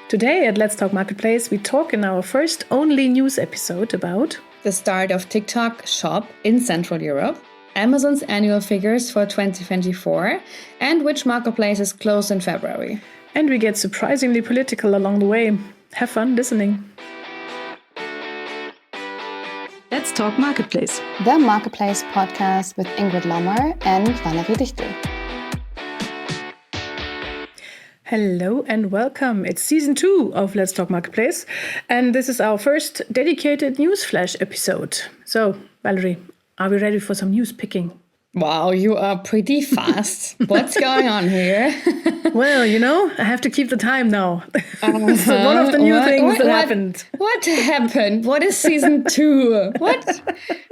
Today at Let's Talk Marketplace, we talk in our first only news episode about the start of TikTok Shop in Central Europe, Amazon's annual figures for 2024, and which marketplaces closed in February. And we get surprisingly political along the way. Have fun listening. Let's Talk Marketplace. The Marketplace podcast with Ingrid and Valerie Dichtel. Hello and welcome. It's season 2 of Let's Talk Marketplace. And this is our first dedicated Newsflash episode. So, Valerie, are we ready for some news picking? Wow, you are pretty fast. What's going on here? Well, I have to keep the time now. It's one of the new things that happened. What happened? What is season 2? What?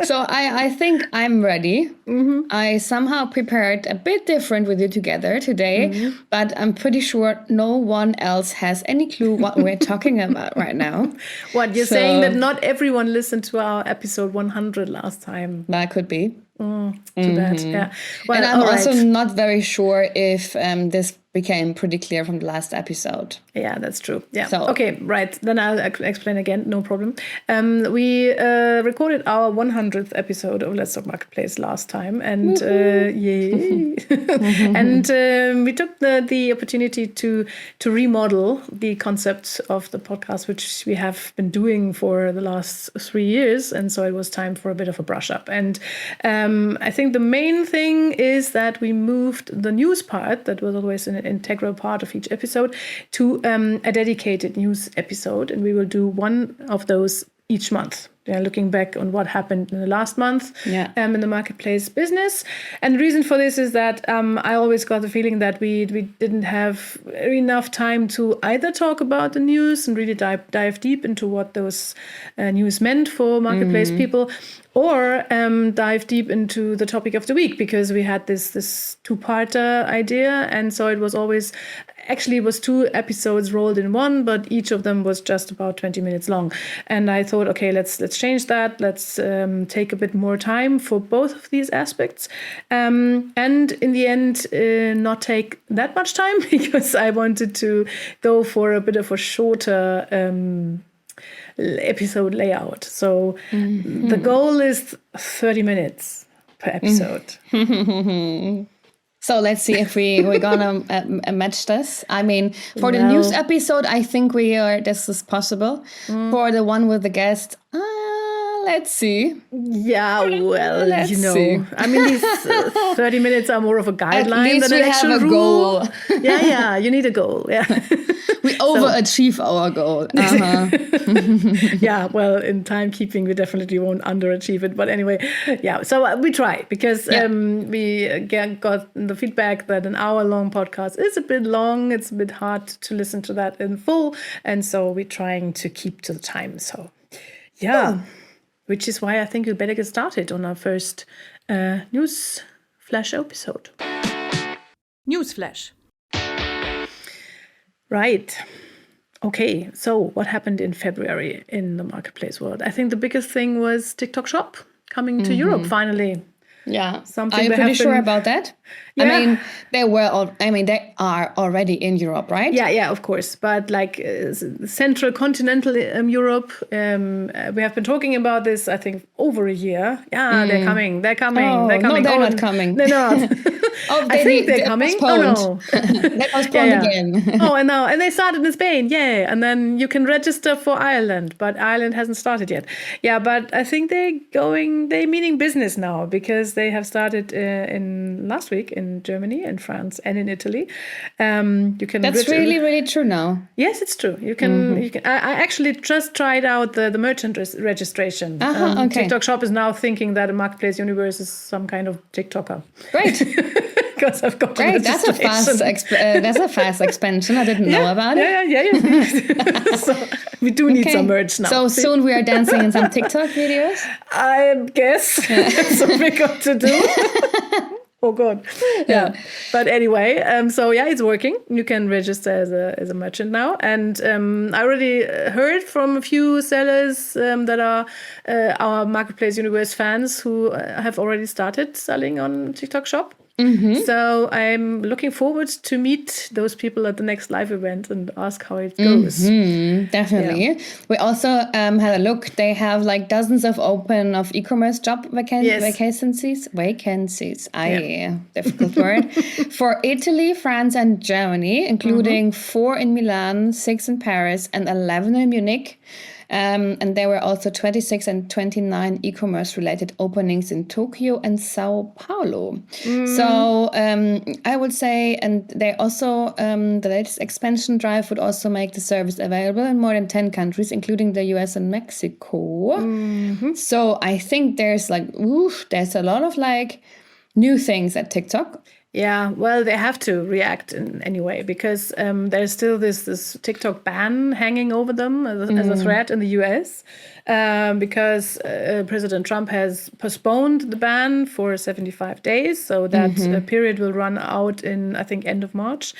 So I think I'm ready. Mm-hmm. I somehow prepared a bit different with you together today, but I'm pretty sure no one else has any clue what we're talking about right now. What, you're saying that not everyone listened to our episode 100 last time? That could be. Too bad, yeah. Well, and I'm also not very sure if this became pretty clear from the last episode. Yeah, that's true. Yeah. So, okay, right. Then I'll explain again. No problem. We recorded our 100th episode of Let's Talk Marketplace last time, and yay! And we took the opportunity to remodel the concept of the podcast, which we have been doing for the last 3 years, and so it was time for a bit of a brush up. And I think the main thing is that we moved the news part that was always an integral part of each episode to a dedicated news episode, and we will do one of those each month. Looking back on what happened in the last month in the marketplace business. And the reason for this is that I always got the feeling that we didn't have enough time to either talk about the news and really dive deep into what those news meant for marketplace people, or dive deep into the topic of the week, because we had this two-parter idea. And so it was always, actually it was 2 episodes rolled in one, but each of them was just about 20 minutes long. And I thought, okay, let's change that. Let's take a bit more time for both of these aspects. And in the end, not take that much time, because I wanted to go for a bit of a shorter episode layout. So the goal is 30 minutes per episode. So let's see if we're gonna match this. I mean, for the news episode, I think this is possible. For the one with the guest, let's see. Yeah, well, let's see. I mean, these 30 minutes are more of a guideline than an actual have a rule. Goal. Yeah, you need a goal. Yeah, we overachieve our goal. Yeah, well, in timekeeping, we definitely won't underachieve it. But anyway, yeah. So we try, because we again got the feedback that an hour-long podcast is a bit long. It's a bit hard to listen to that in full, and so we're trying to keep to the time. So, yeah. Which is why I think we better get started on our first news flash episode. Newsflash. Right. Okay, so what happened in February in the marketplace world? I think the biggest thing was TikTok Shop coming to Europe finally. Yeah, something. Are you pretty sure about that? Yeah. I mean, they are already in Europe, right? Yeah, of course. But like central continental Europe, we have been talking about this, I think, over a year. Yeah, they're coming. Oh, they're coming. No, they're not coming. They're not. I think they're coming. Postponed. Oh no, they're postponed again. and they started in Spain. Yeah, and then you can register for Ireland, but Ireland hasn't started yet. Yeah, but I think they're meaning business now, because they have started in last week in Germany, in France, and in Italy. You can. That's really true now. Yes, it's true. You can. I actually just tried out the merchant registration. Okay. TikTok Shop is now thinking that a marketplace universe is some kind of TikToker. Great. Because I've got great. That's a fast expansion. I didn't know about it. Yeah. So we do need some merch now. So soon we are dancing in some TikTok videos. I guess that's what we got to do. Oh God. Yeah. But anyway, so yeah, it's working. You can register as a merchant now. And I already heard from a few sellers that are our Marketplace Universe fans who have already started selling on TikTok Shop. So I'm looking forward to meet those people at the next live event and ask how it goes. Definitely. Yeah. We also had a look. They have like dozens of e-commerce job vacancies. Difficult word. For Italy, France, and Germany, including 4 in Milan, 6 in Paris, and 11 in Munich. And there were also 26 and 29 e-commerce related openings in Tokyo and Sao Paulo. So I would say, and they also, the latest expansion drive would also make the service available in more than 10 countries, including the US and Mexico. So I think there's there's a lot of new things at TikTok. Yeah, well, they have to react in any way because there's still this TikTok ban hanging over them as a threat in the US because President Trump has postponed the ban for 75 days. So that period will run out in, I think, end of March.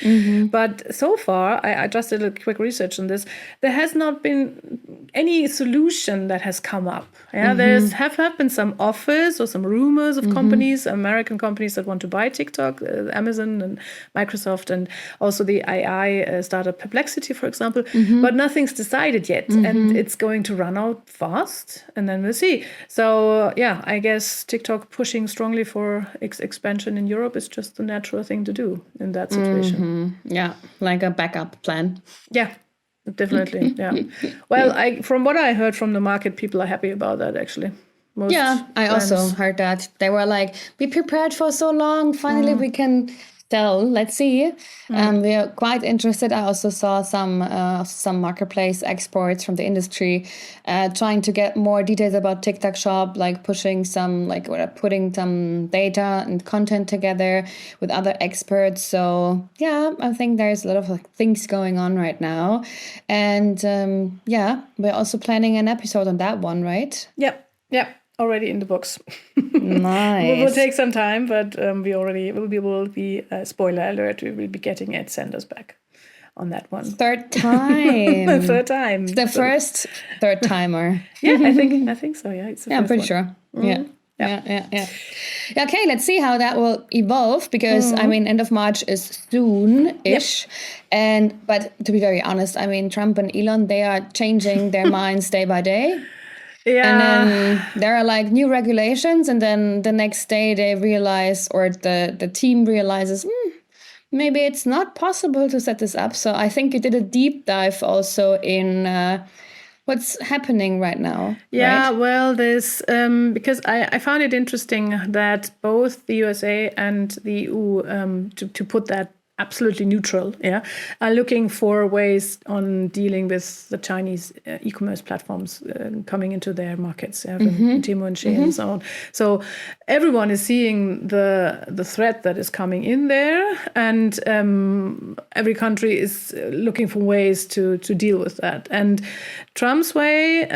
But so far, I just did a quick research on this, there has not been any solution that has come up. Yeah, there's have been some offers or some rumors of companies, American companies that want to buy TikTok, Amazon and Microsoft, and also the AI startup Perplexity, for example. But nothing's decided yet, and it's going to run out fast, and then we'll see. So yeah, I guess TikTok pushing strongly for expansion in Europe is just the natural thing to do in that situation. Yeah, like a backup plan. Yeah. Definitely, yeah. Well, from what I heard from the market, people are happy about that, actually. I also heard that. They were like, we prepared for so long, finally we can tell. Let's see. We are quite interested. I also saw some marketplace experts from the industry trying to get more details about TikTok Shop, like putting some data and content together with other experts. So yeah, I think there's a lot of things going on right now. And we're also planning an episode on that one, right? Yep. Already in the books. Nice. It will take some time, but we will be spoiler alert. We will be getting Ed Sanders back on that one. Third time. Third time. The first third timer. Yeah, I think so. Yeah, it's I'm pretty sure. Yeah. Okay, let's see how that will evolve because end of March is soon-ish. But to be very honest, Trump and Elon, they are changing their minds day by day. Yeah. And then there are new regulations, and then the next day they realize, or the team realizes, maybe it's not possible to set this up. So I think you did a deep dive also in what's happening right now. Yeah, right? Well, there's because I found it interesting that both the USA and the EU, to put that absolutely neutral, are looking for ways on dealing with the Chinese e-commerce platforms coming into their markets, Temu and Shein and so on. So everyone is seeing the threat that is coming in there, and every country is looking for ways to deal with that. And Trump's way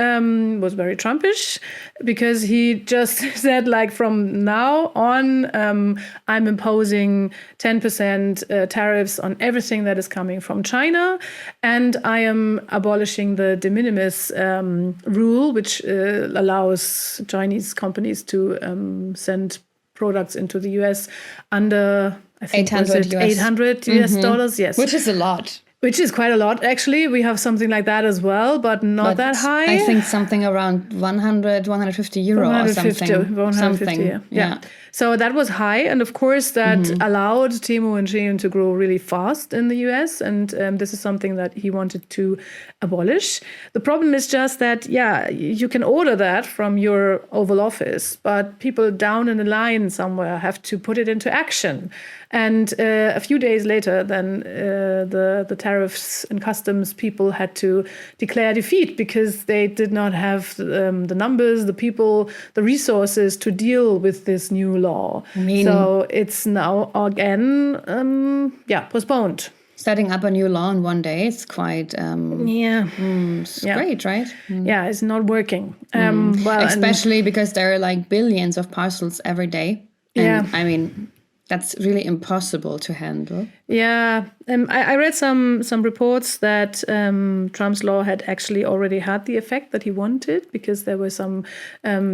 was very Trumpish because he just said, from now on, I'm imposing 10% tariffs on everything that is coming from China, and I am abolishing the de minimis rule, which allows Chinese companies to send products into the US under, I think, 800 US dollars. Yes, which is a lot. Which is quite a lot, actually. We have something like that as well, but not that high. I think something around 100, 150 euro or something. 150, yeah. So that was high. And of course, that allowed Temu and Shein to grow really fast in the US. And this is something that he wanted to abolish. The problem is just that, you can order that from your Oval Office, but people down in the line somewhere have to put it into action. And a few days later, then the tariffs and customs people had to declare defeat because they did not have the numbers, the people, the resources to deal with this new law. So it's now again, postponed. Setting up a new law in one day is quite it's great, right? Yeah, it's not working. Especially because there are billions of parcels every day. And That's really impossible to handle. Yeah, I read some reports that Trump's law had actually already had the effect that he wanted, because there were some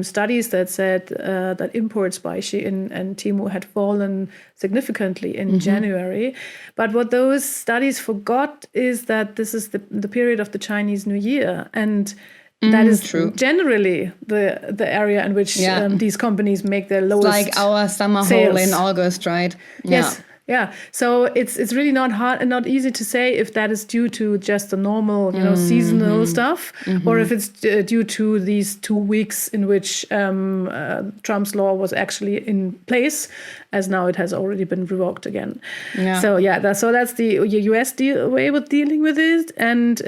studies that said that imports by Shein and Temu had fallen significantly in January. But what those studies forgot is that this is the period of the Chinese New Year, and that is true. Generally the area in which these companies make their lowest like our summer sales. haul in August, right? Yes. Yeah. So it's really not hard and not easy to say if that is due to just the normal, seasonal stuff, or if it's due to these 2 weeks in which Trump's law was actually in place, as now it has already been revoked again. Yeah. So that's the US way with dealing with it. And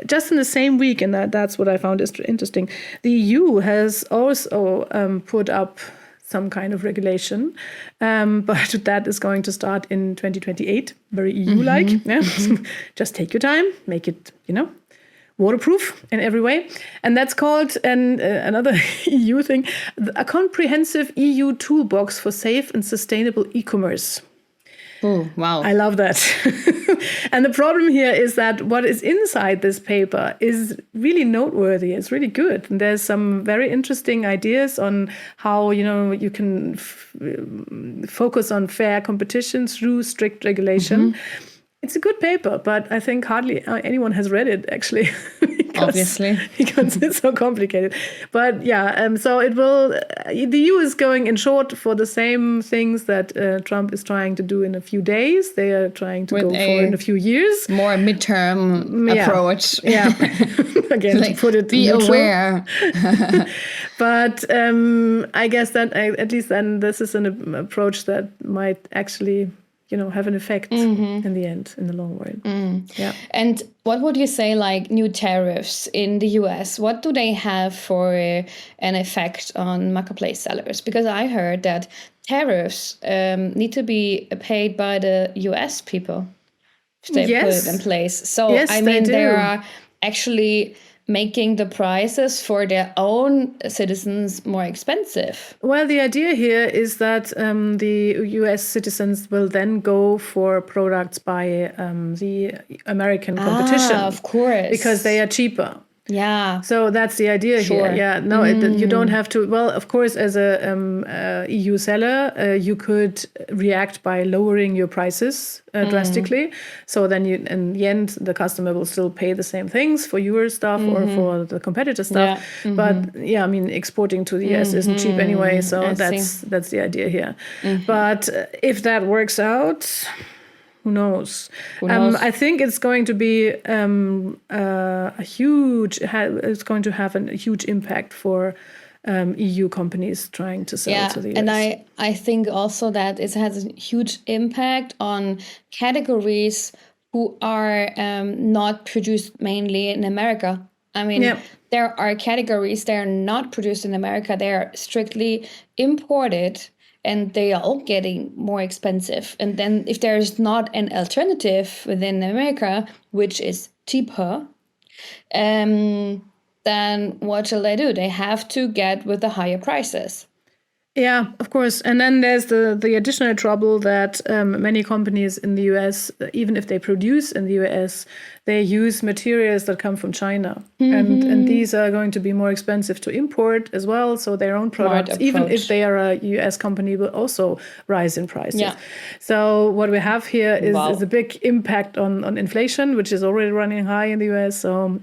just in the same week, and that's what I found interesting, the EU has also put up some kind of regulation, but that is going to start in 2028, very EU-like. Yeah? Just take your time, make it, waterproof in every way. And that's called another EU thing, a comprehensive EU toolbox for safe and sustainable e-commerce. Oh, wow. I love that. And the problem here is that what is inside this paper is really noteworthy. It's really good. And there's some very interesting ideas on how, you can focus on fair competition through strict regulation. It's a good paper, but I think hardly anyone has read it, actually. Obviously. Because it's so complicated. But so it will, the EU is going in short for the same things that Trump is trying to do in a few days. They are trying to go for in a few years. More midterm approach. Yeah. Again, to put it be aware. But I guess that at least then this is an approach that might actually have an effect in the end, in the long run. Yeah. And what would you say, like new tariffs in the US, what do they have for an effect on marketplace sellers? Because I heard that tariffs need to be paid by the US people if they put it in place. So, they are actually making the prices for their own citizens more expensive. Well, the idea here is that the US citizens will then go for products by the American competition. Of course. Because they are cheaper. Yeah. So that's the idea here. Yeah. No, you don't have to. Well, of course, as a EU seller, you could react by lowering your prices drastically. So then in the end, the customer will still pay the same things for your stuff or for the competitor stuff. Yeah. But exporting to the US isn't cheap anyway. So that's the idea here. But if that works out, who knows? I think it's going to be it's going to have a huge impact for EU companies trying to sell to the US. And I think also that it has a huge impact on categories who are not produced mainly in America. I mean, there are categories that are not produced in America. They are strictly imported. And they are all getting more expensive. And then if there is not an alternative within America, which is cheaper, then what shall they do? They have to get with the higher prices. Yeah, of course. And then there's the additional trouble that many companies in the US, even if they produce in the US, they use materials that come from China. And these are going to be more expensive to import as well. So their own products, even if they are a US company, will also rise in prices. Yeah. So what we have here is a big impact on inflation, which is already running high in the US. So,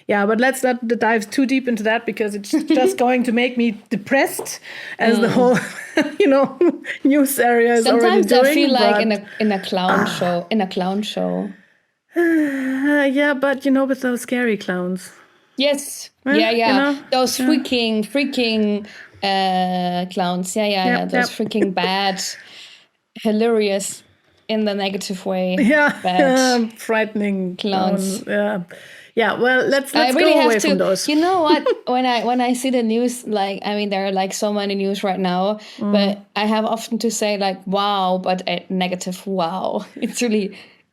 yeah, but let's not dive too deep into that because it's just going to make me depressed as the whole, news area is already doing. Sometimes I feel like in a clown show. In a clown show. Yeah, but with those scary clowns. Yes. Yeah. Those freaking clowns. Yeah. Those freaking bad, hilarious in the negative way. Yeah. Bad, frightening clowns. Yeah, well, let's really go away from those. You know what? when I see the news, there are like so many news right now, but I have often to say like, wow, but a negative wow. It's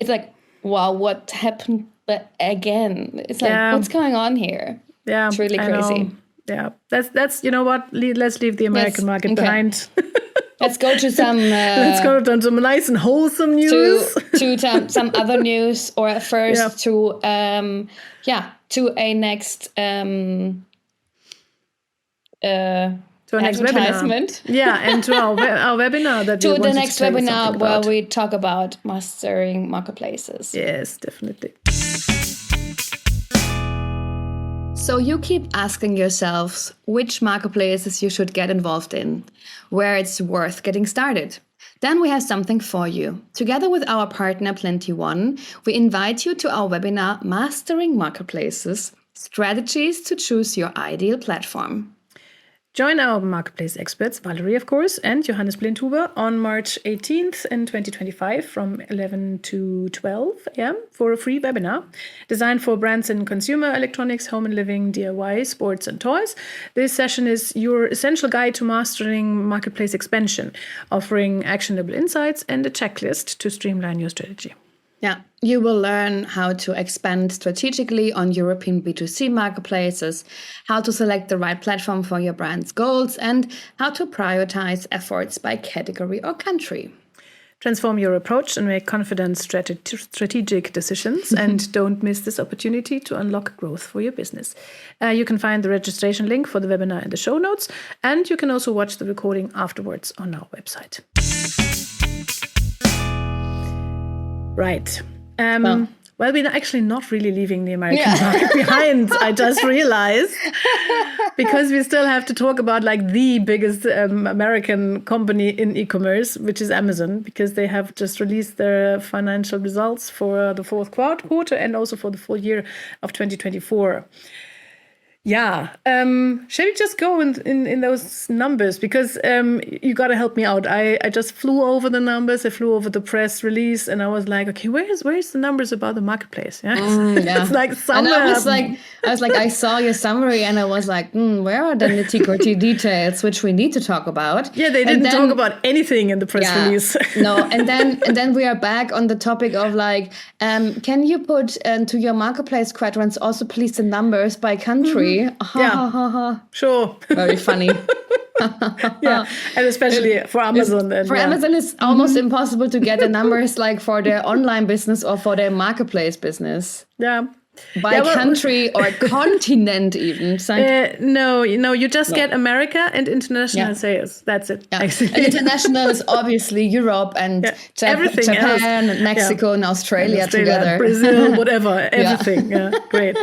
like, wow, what happened? But again, it's like, what's going on here? Yeah, it's really crazy. Yeah, that's you know what? Let's leave the American market behind. Let's go to some. Let's go to some nice and wholesome news. To some other news, or first to a next to our next advertisement. Webinar. And to our webinar that to the next webinar where we talk about mastering marketplaces. Yes, definitely. So you keep asking yourselves which marketplaces you should get involved in, where it's worth getting started. Then we have something for you. Together with our partner Plenty One, we invite you to our webinar Mastering Marketplaces, Strategies to Choose Your Ideal Platform. Join our marketplace experts, Valerie, of course, and Johannes Blindhuber on March 18th in 2025 from 11 to 12 a.m. for a free webinar designed for brands in consumer electronics, home and living, DIY, sports and toys. This session is your essential guide to mastering marketplace expansion, offering actionable insights and a checklist to streamline your strategy. Yeah, you will learn how to expand strategically on European B2C marketplaces, how to select the right platform for your brand's goals, and how to prioritize efforts by category or country. Transform your approach and make confident strategic decisions, and don't miss this opportunity to unlock growth for your business. You can find the registration link for the webinar in the show notes, and you can also watch the recording afterwards on our website. Right. Well, we're actually not really leaving the American market behind, I just realized, because we still have to talk about the biggest American company in e-commerce, which is Amazon, because they have just released their financial results for the fourth quarter and also for the full year of 2024. Yeah. Shall we just go in those numbers? Because you got to help me out. I just flew over the numbers. I flew over the press release, and I was like, okay, where's the numbers about the marketplace? Yeah. It's like somewhere. And I was like, I saw your summary, and I was like, where are the nitty-gritty details which we need to talk about? Yeah, they didn't talk about anything in the press release. No, and then we are back on the topic of can you put into your marketplace quadrants also please the numbers by country? Sure. Very funny. And especially for Amazon. Amazon, it's almost impossible to get the numbers for their online business or for their marketplace business. Yeah. By country or continent even. No, you just get America and international sales. That's it. Yeah. And international is obviously Europe and Japan and Mexico and Australia together. Brazil, whatever, everything. Great.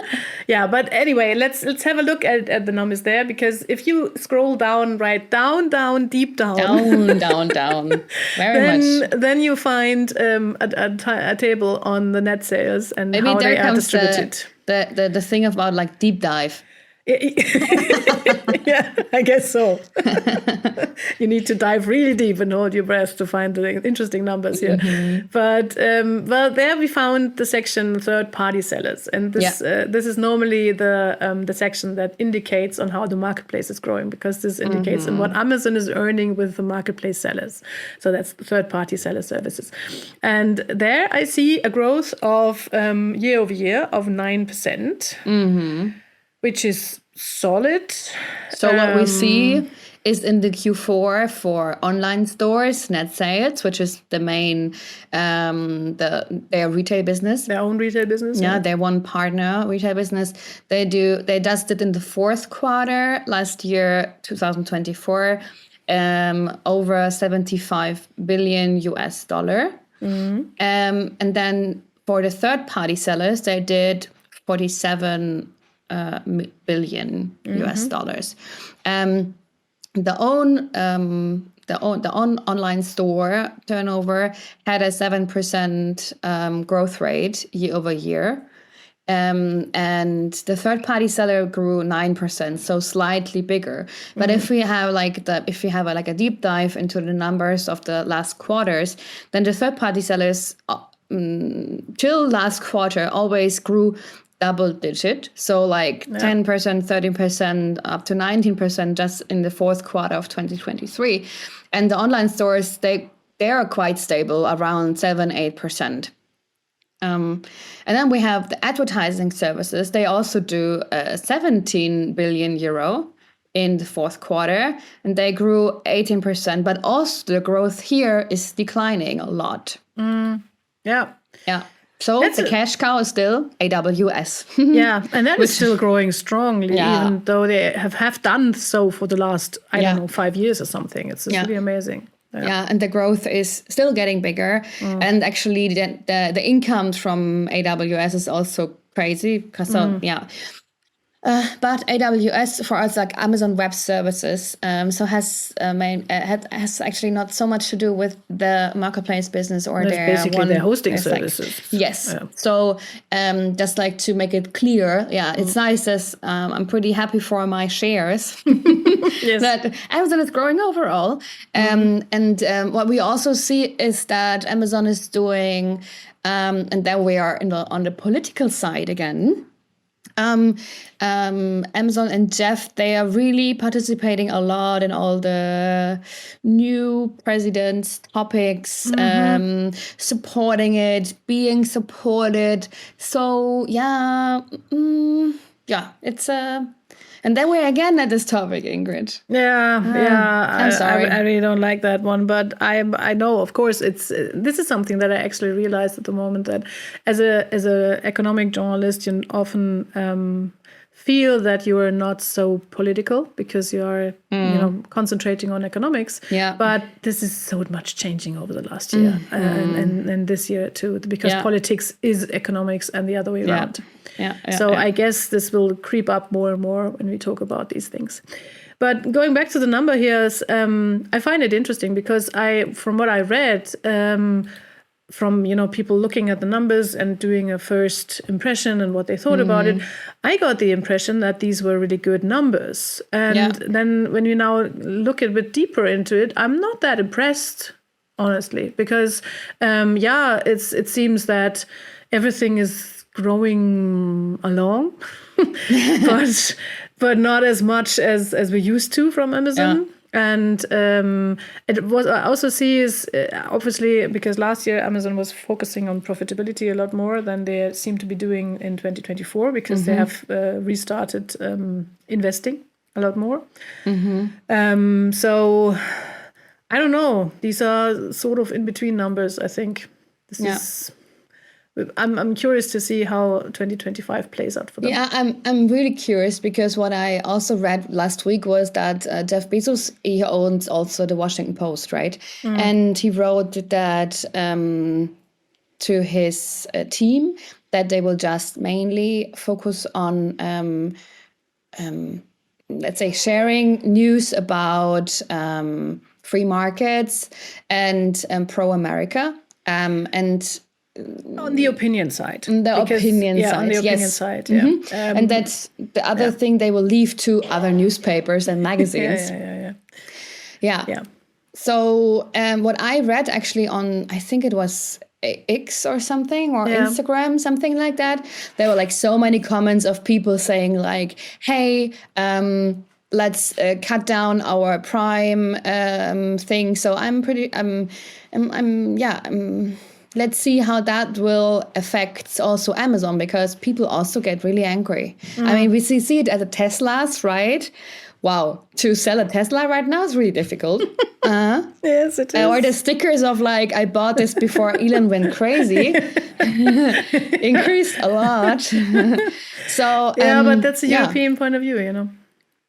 Yeah, but anyway, let's have a look at the numbers there, because if you scroll down, deep down. Down. Very much. Then you find a table on the net sales and how they are distributed. The thing about deep dive. Yeah, I guess so. You need to dive really deep and hold your breath to find the interesting numbers here. But there we found the section third-party sellers, and this is normally the section that indicates on how the marketplace is growing, because this indicates on what Amazon is earning with the marketplace sellers. So that's third-party seller services, and there I see a growth of year over year of 9%. Which is solid. So what we see is in the Q4 for online stores, net sales, which is the main, their retail business. Their own retail business. Yeah, their one partner retail business. They just did in the fourth quarter last year, 2024, over $75 billion US. And then for the third party sellers, they did 47 billion US dollars. The online store turnover had a 7% growth rate year over year. And the third party seller grew 9%, so slightly bigger. But if we have a deep dive into the numbers of the last quarters, then the third party sellers till last quarter always grew double digit, so 10%, 13%, up to 19% just in the fourth quarter of 2023. And the online stores, they are quite stable, around 7-8%. And then we have the advertising services. They also do 17 billion euro in the fourth quarter, and they grew 18%. But also the growth here is declining a lot. Yeah. So the cash cow is still AWS. Yeah, and that is still growing strongly, even though they have done so for the last, I don't know, 5 years or something. It's really amazing. Yeah, and the growth is still getting bigger. And actually the income from AWS is also crazy. Because but AWS for us, like Amazon Web Services, so has actually not so much to do with the marketplace business or their hosting services. Yes. Yeah. So just like to make it clear, it's nice as I'm pretty happy for my shares that Amazon is growing overall. And what we also see is that Amazon is doing, and then we are on the political side again. Amazon and Jeff, they are really participating a lot in all the new president's topics, supporting it, being supported. So it's and then we're again at this topic, Ingrid. I'm sorry. I really don't like that one, but I know, of course, this is something that I actually realized at the moment, that as a economic journalist, you often feel that you are not so political because you are concentrating on economics. Yeah. But this is so much changing over the last year and this year too, because politics is economics and the other way around. So I guess this will creep up more and more when we talk about these things. But going back to the number here, I find it interesting because from what I read, from people looking at the numbers and doing a first impression and what they thought about it, I got the impression that these were really good numbers. And then when you now look a bit deeper into it, I'm not that impressed, honestly, because it seems that everything is growing along, but not as much as we used to from Amazon. And I also see is obviously because last year Amazon was focusing on profitability a lot more than they seem to be doing in 2024 because they have restarted investing a lot more. So I don't know. These are sort of in between numbers. I think this is. I'm curious to see how 2025 plays out for them. Yeah, I'm really curious because what I also read last week was that Jeff Bezos, he owns also the Washington Post, right? And he wrote that to his team that they will just mainly focus on, let's say, sharing news about free markets and pro-America and on the opinion side. On the opinion side, yeah. And that's the other thing they will leave to other newspapers and magazines. Yeah. So what I read actually on, I think it was X or something, or Instagram, something like that. There were like so many comments of people saying like, hey, let's cut down our Prime thing. So let's see how that will affect also Amazon, because people also get really angry. I mean, we see it at the Teslas, right? Wow, to sell a Tesla right now is really difficult. Yes, it is. Or the stickers of like, I bought this before Elon went crazy, increased a lot. So but that's a European point of view,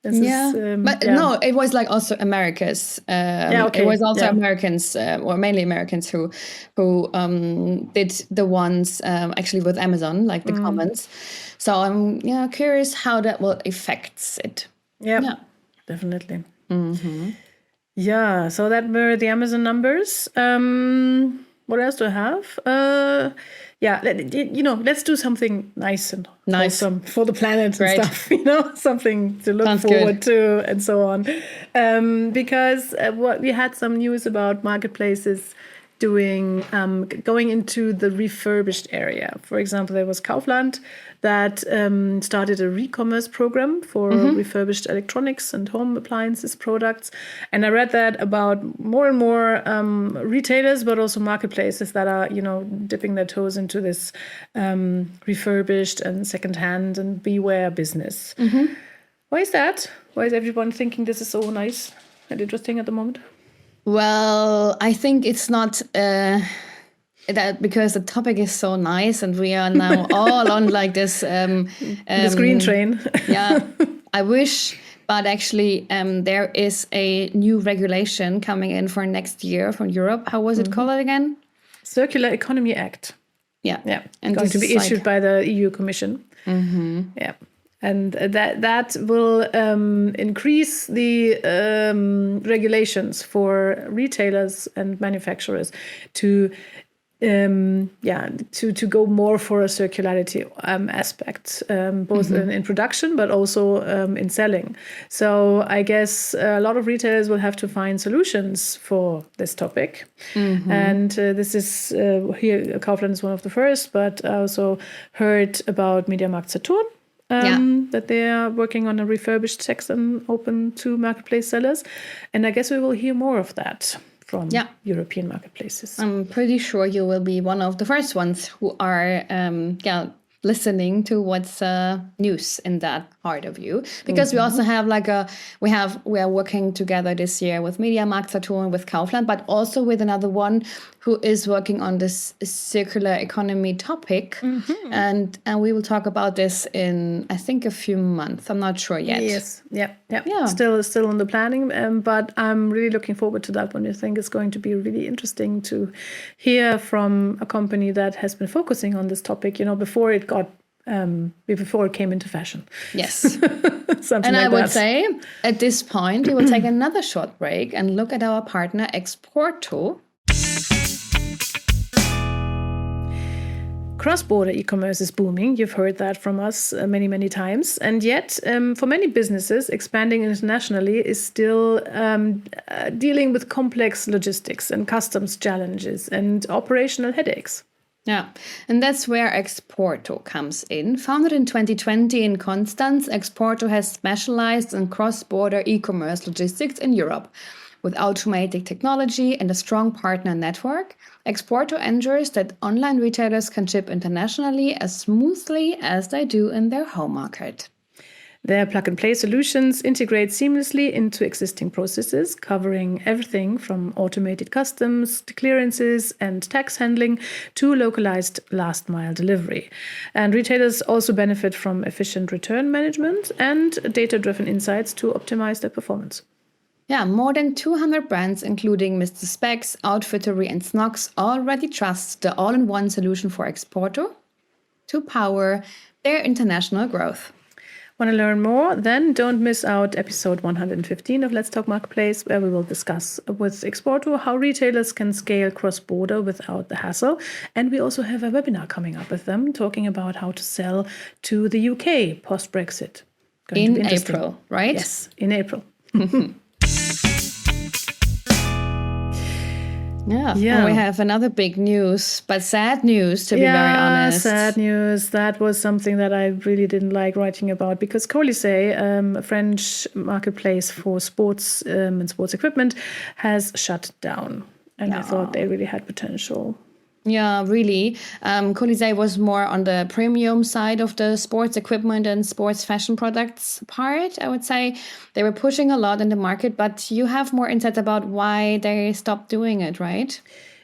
No, it was like also America's. It was also Americans, or mainly Americans, who did the ones actually with Amazon, like the comments. So I'm curious how that will affect it. Yeah, definitely. Yeah, so that were the Amazon numbers. What else do I have? Let's do something nice and wholesome for the planet and stuff, something to look forward to and so on. Because we had some news about marketplaces going into the refurbished area. For example, there was Kaufland that started a re-commerce program for refurbished electronics and home appliances products. And I read that about more and more retailers, but also marketplaces that are, dipping their toes into this refurbished and secondhand and beware business. Why is that? Why is everyone thinking this is so nice and interesting at the moment? Well, I think it's not that because the topic is so nice and we are now all on like this This green train. Yeah, I wish, but actually there is a new regulation coming in for next year from Europe. How was it called again? Circular Economy Act. Yeah, and going to be issued by the EU Commission. Yeah. And that will increase the regulations for retailers and manufacturers to go more for a circularity aspect, both in production but also in selling. So I guess a lot of retailers will have to find solutions for this topic. And this is here, Kaufland is one of the first, but I also heard about MediaMarkt Saturn. That they are working on a refurbished section open to marketplace sellers. And I guess we will hear more of that from European marketplaces. I'm pretty sure you will be one of the first ones who are listening to what's news in that part of you. Because we also have we are working together this year with MediaMarkt Saturn, with Kaufland, but also with another one who is working on this circular economy topic. And we will talk about this in, I think, a few months. I'm not sure yet. Yes. Yeah. Still on the planning, but I'm really looking forward to that one. I think it's going to be really interesting to hear from a company that has been focusing on this topic, before it came into fashion. Yes. Something and like I would that. say at this point, we will take another short break and look at our partner Exporto. Cross-border e-commerce is booming. You've heard that from us many, many times. And yet, for many businesses, expanding internationally is still dealing with complex logistics and customs challenges and operational headaches. Yeah, and that's where Exporto comes in. Founded in 2020 in Constance, Exporto has specialized in cross-border e-commerce logistics in Europe. With automated technology and a strong partner network, Exporto ensures that online retailers can ship internationally as smoothly as they do in their home market. Their plug-and-play solutions integrate seamlessly into existing processes, covering everything from automated customs, clearances, and tax handling to localized last-mile delivery. And retailers also benefit from efficient return management and data-driven insights to optimize their performance. Yeah, more than 200 brands, including Mr. Specs, Outfittery, and Snox, already trust the all-in-one solution for Exporto to power their international growth. Want to learn more? Then don't miss out episode 115 of Let's Talk Marketplace, where we will discuss with Exporto how retailers can scale cross-border without the hassle. And we also have a webinar coming up with them talking about how to sell to the UK post-Brexit. In April, right? Yes, in April. Yeah. And we have another big news, but sad news, to be very honest. Sad news. That was something that I really didn't like writing about because Colizey, a French marketplace for sports and sports equipment, has shut down. And I thought they really had potential. Yeah, really. Colizey was more on the premium side of the sports equipment and sports fashion products part, I would say. They were pushing a lot in the market, but you have more insights about why they stopped doing it, right?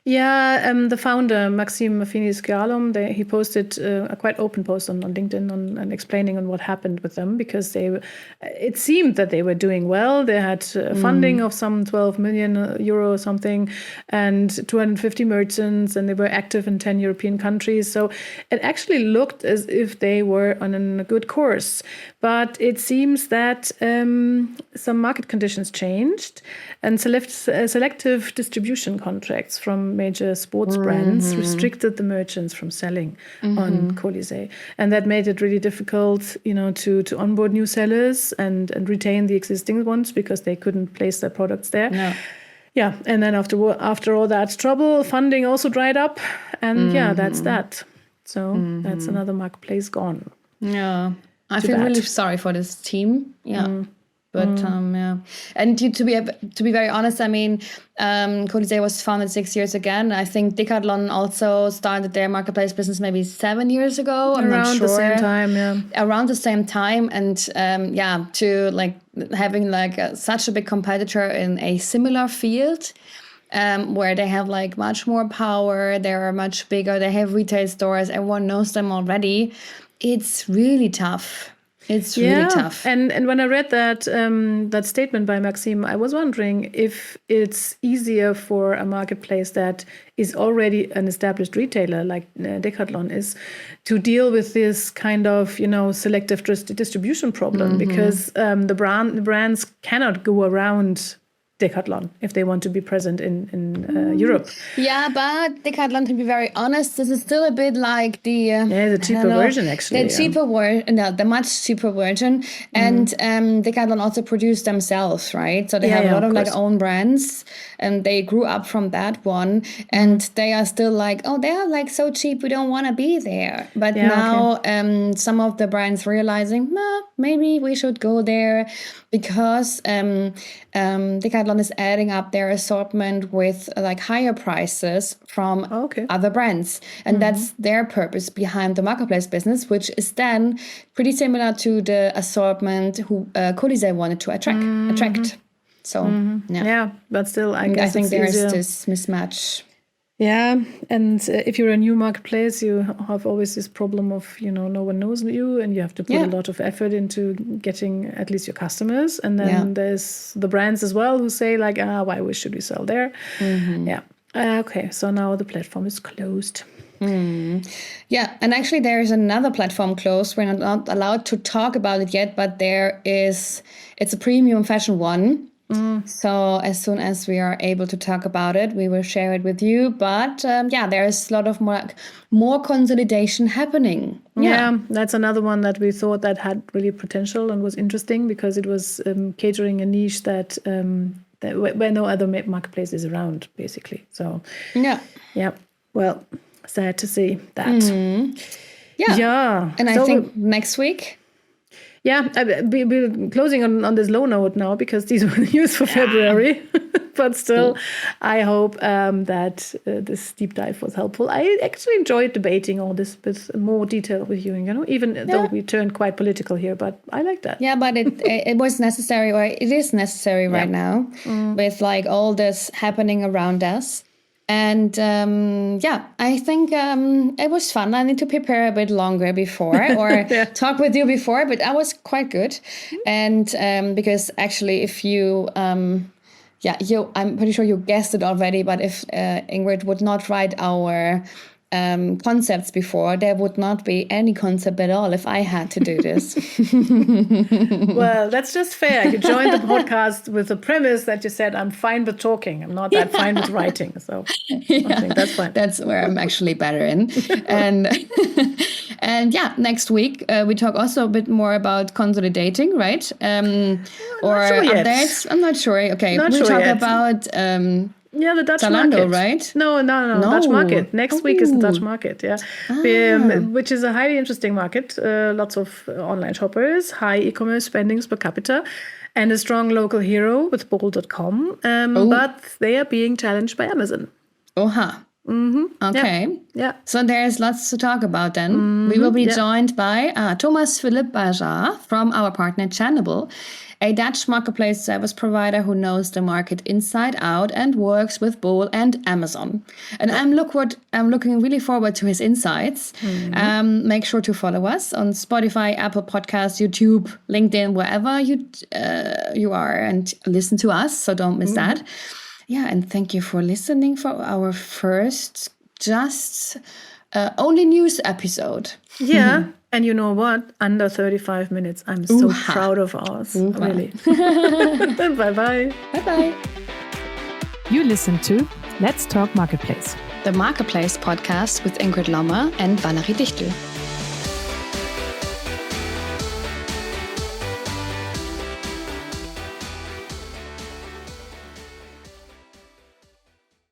Yeah, the founder, Maxime Finis-Gialom, he posted a quite open post on LinkedIn and explaining on what happened with them because it seemed that they were doing well. They had funding of some 12 million euro or something and 250 merchants, and they were active in 10 European countries. So it actually looked as if they were on a good course. But it seems that some market conditions changed and selective distribution contracts from major sports brands restricted the merchants from selling on Colizey. And that made it really difficult, to onboard new sellers and retain the existing ones because they couldn't place their products there. No. Yeah, and then after all that trouble, funding also dried up. And that's that. So that's another marketplace gone. Yeah. I feel really sorry for this team. Yeah. But yeah, and to be very honest, I mean, Colizey was founded 6 years again. I think Decathlon also started their marketplace business maybe 7 years ago. I'm not sure. Around the same time, yeah. Around the same time, and to like having like such a big competitor in a similar field. Where they have like much more power, they are much bigger, they have retail stores, everyone knows them already. It's really tough. It's really tough. And when I read that statement by Maxime, I was wondering if it's easier for a marketplace that is already an established retailer like Decathlon is to deal with this kind of, selective distribution problem, because the brands cannot go around Decathlon if they want to be present in Europe. Yeah, but Decathlon, to be very honest, this is still a bit like the cheaper version, actually. The much cheaper version. And Decathlon also produced themselves, right? So they have a lot of like own brands, and they grew up from that one. And they are still like, oh, they are like so cheap, we don't want to be there. But now some of the brands realizing, maybe we should go there, because Decathlon is adding up their assortment with like higher prices from other brands. And that's their purpose behind the marketplace business, which is then pretty similar to the assortment Colizey wanted to attract. So, yeah, but still, I guess I think there's this mismatch. Yeah, and if you're a new marketplace, you have always this problem of, no one knows you, and you have to put a lot of effort into getting at least your customers. And then there's the brands as well who say like, why should we sell there? Yeah. Okay, so now the platform is closed. Yeah, and actually there is another platform closed. We're not allowed to talk about it yet, but it's a premium fashion one. So as soon as we are able to talk about it, we will share it with you. But there's a lot of more consolidation happening. Yeah, that's another one that we thought that had really potential and was interesting, because it was catering a niche that where no other marketplace is around, basically. So yeah. Well, sad to see that. Yeah. And I think next week. Yeah, we're closing on this low note now, because these were the news for February. But still, I hope that this deep dive was helpful. I actually enjoyed debating all this with more detail with you, even though we turned quite political here. But I like that. Yeah, but it was necessary, or it is necessary right now, with like all this happening around us. And I think it was fun. I need to prepare a bit longer before, or talk with you before, but that was quite good. And because actually, if you, I'm pretty sure you guessed it already, but if Ingrid would not write our concepts before, there would not be any concept at all if I had to do this. Well, that's just fair. You joined the podcast with the premise that you said, I'm fine with talking. I'm not that fine with writing. So I think that's fine. That's where I'm actually better in. And next week we talk also a bit more about consolidating, right? Or updates. I'm not sure. Okay, we talk about the Dutch Zalando, market. Right? No, Dutch market. Next week is the Dutch market, which is a highly interesting market. Lots of online shoppers, high e-commerce spendings per capita, and a strong local hero with Bol.com. But they are being challenged by Amazon. Okay. Yeah. So there's lots to talk about then. We will be joined by Thomas Philipp Bajar from our partner Channable, a Dutch marketplace service provider who knows the market inside out and works with Bol and Amazon. And I'm looking really forward to his insights. Make sure to follow us on Spotify, Apple Podcasts, YouTube, LinkedIn, wherever you are, and listen to us. So don't miss that. Yeah, and thank you for listening for our first only news episode. Yeah. And you know what? Under 35 minutes. I'm so proud of ours. Really. Bye-bye. Bye-bye. You listen to Let's Talk Marketplace, the Marketplace podcast with Ingrid Lommer and Valerie Dichtel.